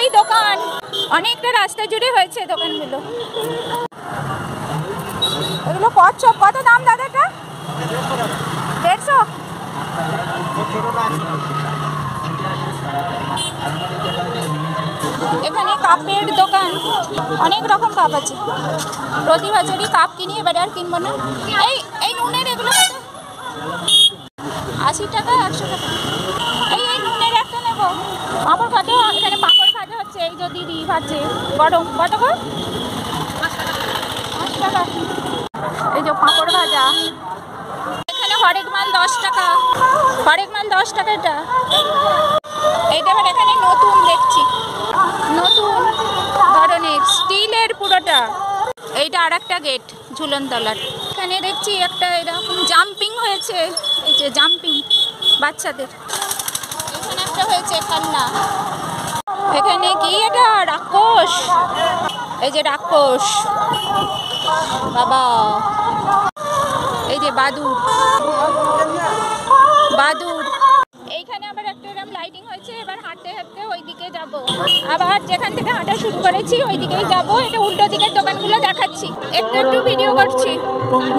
এই দোকান অনেকটা রাস্তা জুড়ে হয়েছে দোকানগুলো। এগুলো কচ্ছপ, কত দাম দাদা এটা? 150। এখানে কাপের দোকান, অনেক রকম কাপ আছে। প্রতি বছরই কাপ কিনি, এবারে আর কিনবো না। এই নুনের এগুলো 80 টাকা 100 টাকা। এই নুনের একটা নেবো। পাঁপড় কত? এখানে পাঁপড় ভাজা হচ্ছে, এই যে দিদি ভাজছে গরম। কত গো? 5 টাকা। এই যে পাঁপড় ভাজা। এখানে হরেক মাল 10 টাকা, হরেক মাল 10 টাকা। এইটা এবার এখানে নতুন দেখছি, নতুন ধরনের স্টিলের পুরোটা। এইটা আর একটা গেট ঝুলন তলার। এখানে দেখছি একটা এরকম জাম্পিং হয়েছে, এই যে জাম্পিং বাচ্চাদের। এখানে একটা হয়েছে খেলনা। এখানে কি এটা? রাক্ষস। এই যে রাক্ষস বাবা। এই যে বাদুর, বাদুর। এইখানে আবার একটা এরকম লাইটিং হয়েছে। এবার হাঁটতে হাঁটতে ওইদিকে যাব, আবার যেখান থেকে হাঁটা শুরু করেছি ওই দিকেই যাবো। এটা উল্টো দিকের দোকানগুলো দেখাচ্ছি, একটু একটু ভিডিও করছি।